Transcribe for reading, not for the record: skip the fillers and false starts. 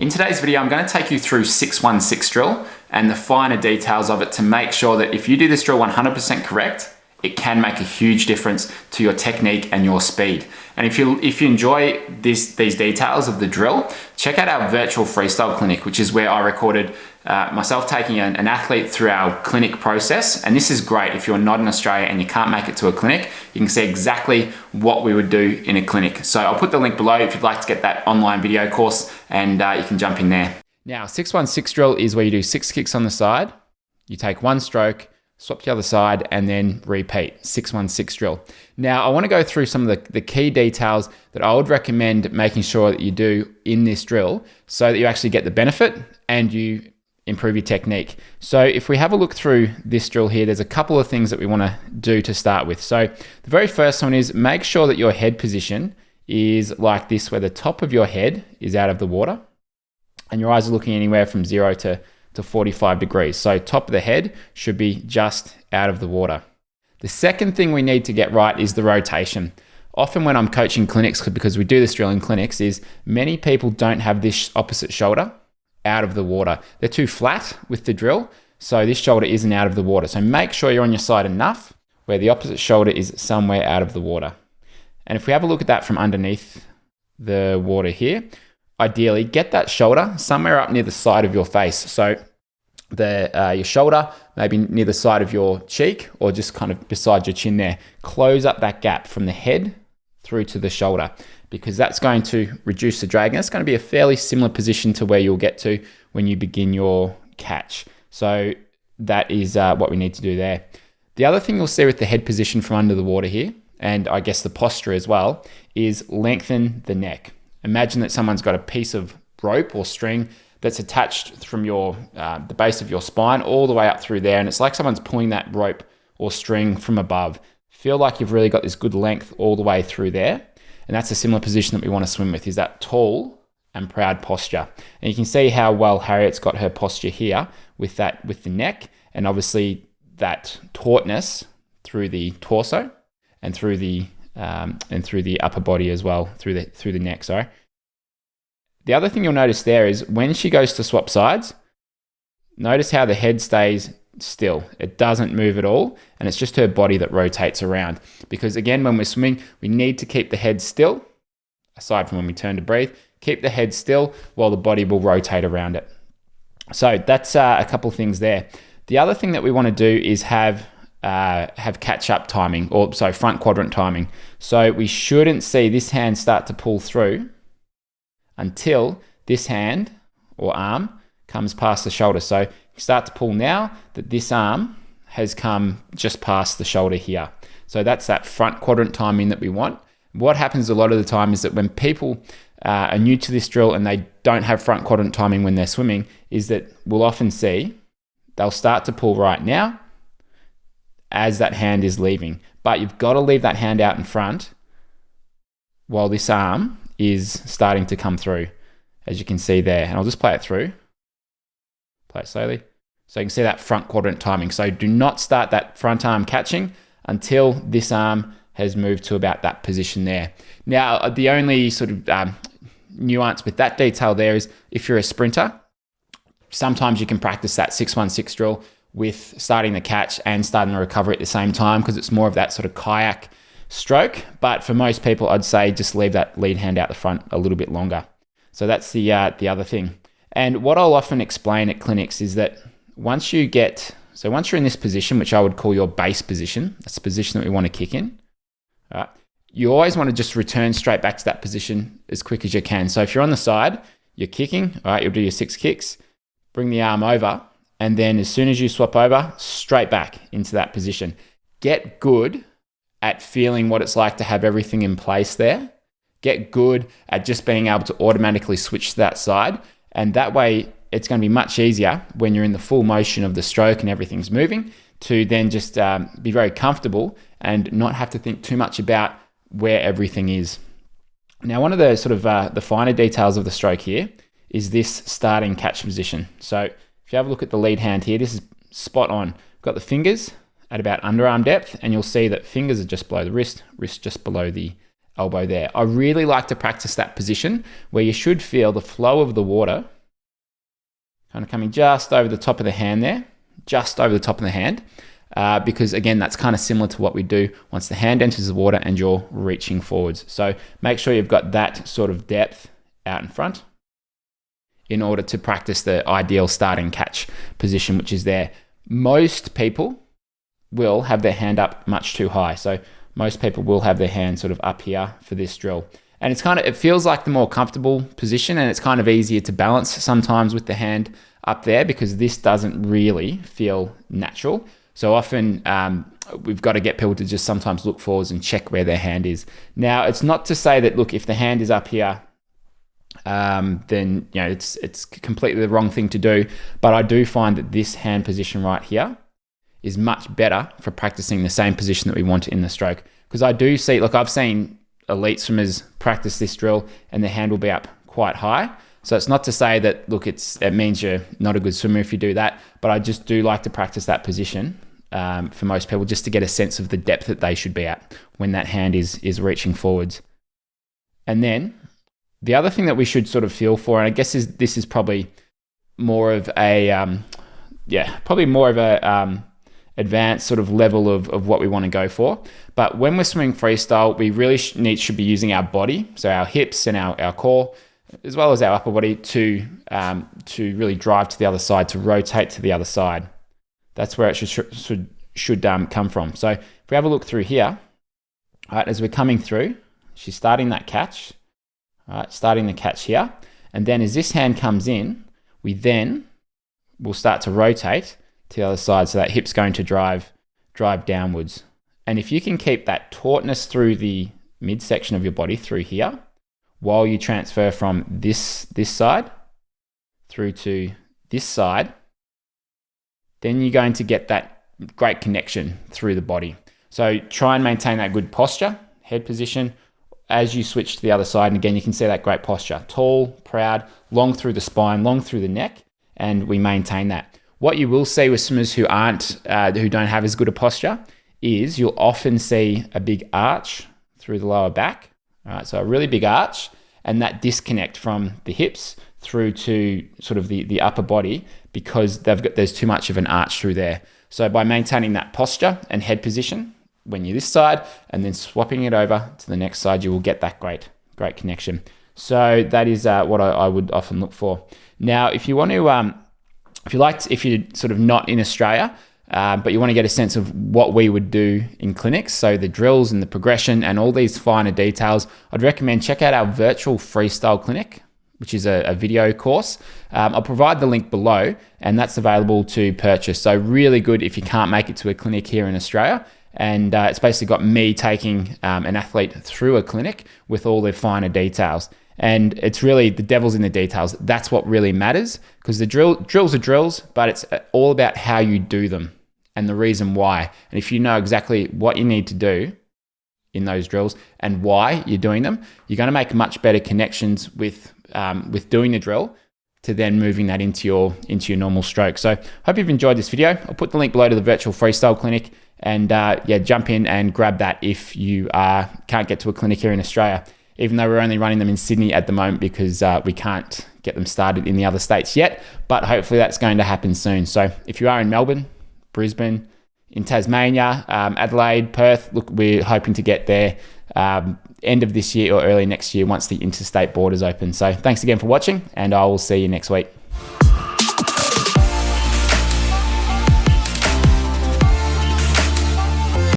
In today's video, I'm going to take you through 616 drill and the finer details of it to make sure that if you do this drill 100% correct, it can make a huge difference to your technique and your speed. And if you enjoy these details of the drill, check out our virtual freestyle clinic, which is where I recorded myself taking an athlete through our clinic process. And this is great if you're not in Australia and you can't make it to a clinic, you can see exactly what we would do in a clinic. So I'll put the link below if you'd like to get that online video course, and you can jump in there. Now, 616 drill is where you do 6 kicks on the side, you take 1 stroke, swap to the other side, and then repeat. 616 drill. Now, I want to go through some of the key details that I would recommend making sure that you do in this drill so that you actually get the benefit and you improve your technique. So if we have a look through this drill here, there's a couple of things that we want to do to start with. So the very first one is make sure that your head position is like this, where the top of your head is out of the water and your eyes are looking anywhere from 0 to 45 degrees. So top of the head should be just out of the water. The second thing we need to get right is the rotation. Often when I'm coaching clinics, because we do this drill in clinics, is many people don't have this opposite shoulder out of the water. They're too flat with the drill, so this shoulder isn't out of the water. So make sure you're on your side enough where the opposite shoulder is somewhere out of the water. And if we have a look at that from underneath the water here, ideally get that shoulder somewhere up near the side of your face. So your shoulder, maybe near the side of your cheek or just kind of beside your chin there. Close up that gap from the head through to the shoulder, because that's going to reduce the drag. And that's going to be a fairly similar position to where you'll get to when you begin your catch. So that is what we need to do there. The other thing you'll see with the head position from under the water here, and I guess the posture as well, is lengthen the neck. Imagine that someone's got a piece of rope or string that's attached from the base of your spine all the way up through there. And it's like someone's pulling that rope or string from above. Feel like you've really got this good length all the way through there. And that's a similar position that we want to swim with, is that tall and proud posture. And you can see how well Harriet's got her posture here with the neck, and obviously that tautness through the torso and through the upper body as well, through the neck, sorry. The other thing you'll notice there is when she goes to swap sides, notice how the head stays still. It doesn't move at all, and it's just her body that rotates around. Because again, when we're swimming, we need to keep the head still, aside from when we turn to breathe. Keep the head still while the body will rotate around it. So that's a couple of things there. The other thing that we want to do is have catch-up timing, or sorry, front quadrant timing. So we shouldn't see this hand start to pull through until this hand or arm comes past the shoulder. So start to pull now that this arm has come just past the shoulder here. So that's that front quadrant timing that we want. What happens a lot of the time is that when people are new to this drill and they don't have front quadrant timing when they're swimming, is that we'll often see they'll start to pull right now as that hand is leaving. But you've got to leave that hand out in front while this arm is starting to come through, as you can see there. And I'll just play it through. Play it slowly. So you can see that front quadrant timing. So do not start that front arm catching until this arm has moved to about that position there. Now, the only sort of nuance with that detail there is if you're a sprinter, sometimes you can practice that 616 drill with starting the catch and starting the recovery at the same time, because it's more of that sort of kayak stroke. But for most people, I'd say just leave that lead hand out the front a little bit longer. So that's the other thing. And what I'll often explain at clinics is that once you're in this position, which I would call your base position, that's the position that we want to kick in, all right, you always want to just return straight back to that position as quick as you can. So if you're on the side, you're kicking, all right, you'll do your 6 kicks, bring the arm over, and then as soon as you swap over, straight back into that position. Get good at feeling what it's like to have everything in place there. Get good at just being able to automatically switch to that side. And that way, it's going to be much easier when you're in the full motion of the stroke and everything's moving to then just be very comfortable and not have to think too much about where everything is. Now, one of the sort of the finer details of the stroke here is this starting catch position. So if you have a look at the lead hand here, this is spot on. We've got the fingers at about underarm depth, and you'll see that fingers are just below the wrist just below the elbow there. I really like to practice that position where you should feel the flow of the water kind of coming just over the top of the hand there, just over the top of the hand, because again, that's kind of similar to what we do once the hand enters the water and you're reaching forwards. So make sure you've got that sort of depth out in front in order to practice the ideal starting catch position, which is there. Most people will have their hand up much too high. So most people will have their hand sort of up here for this drill. And it feels like the more comfortable position, and it's kind of easier to balance sometimes with the hand up there because this doesn't really feel natural. So often we've got to get people to just sometimes look forwards and check where their hand is. Now, it's not to say that, look, if the hand is up here, then it's completely the wrong thing to do. But I do find that this hand position right here is much better for practicing the same position that we want in the stroke. Because I do see, look, I've seen elite swimmers practice this drill and their hand will be up quite high. So it's not to say that, look, it means you're not a good swimmer if you do that, but I just do like to practice that position for most people just to get a sense of the depth that they should be at when that hand is reaching forwards. And then the other thing that we should sort of feel for, and I guess this is probably more of a, advanced sort of level of what we want to go for. But when we're swimming freestyle, we really should be using our body, so our hips and our core, as well as our upper body to really drive to the other side, to rotate to the other side. That's where it should come from. So if we have a look through here, right, as we're coming through, she's starting that catch, right, starting the catch here. And then as this hand comes in, we then will start to rotate to the other side. So that hip's going to drive downwards. And if you can keep that tautness through the midsection of your body through here, while you transfer from this side through to this side, then you're going to get that great connection through the body. So try and maintain that good posture, head position, as you switch to the other side. And again, you can see that great posture, tall, proud, long through the spine, long through the neck, and we maintain that. What you will see with swimmers who don't have as good a posture is you'll often see a big arch through the lower back. All right, so a really big arch, and that disconnect from the hips through to sort of the upper body because there's too much of an arch through there. So by maintaining that posture and head position when you're this side and then swapping it over to the next side, you will get that great connection. So that is what I would often look for. Now, if you want to, if you're sort of not in Australia, but you want to get a sense of what we would do in clinics, so the drills and the progression and all these finer details, I'd recommend check out our virtual freestyle clinic, which is a video course. I'll provide the link below, and that's available to purchase. So really good if you can't make it to a clinic here in Australia. And it's basically got me taking an athlete through a clinic with all the finer details. And it's really the devil's in the details. That's what really matters, because the drills are drills, but it's all about how you do them and the reason why. And if you know exactly what you need to do in those drills and why you're doing them, you're going to make much better connections with doing the drill to then moving that into your normal stroke. So hope you've enjoyed this video. I'll put the link below to the virtual freestyle clinic, and jump in and grab that if you can't get to a clinic here in Australia, even though we're only running them in Sydney at the moment because we can't get them started in the other states yet, but hopefully that's going to happen soon. So if you are in Melbourne, Brisbane, in Tasmania, Adelaide, Perth, look, we're hoping to get there end of this year or early next year once the interstate borders open. So thanks again for watching, and I will see you next week.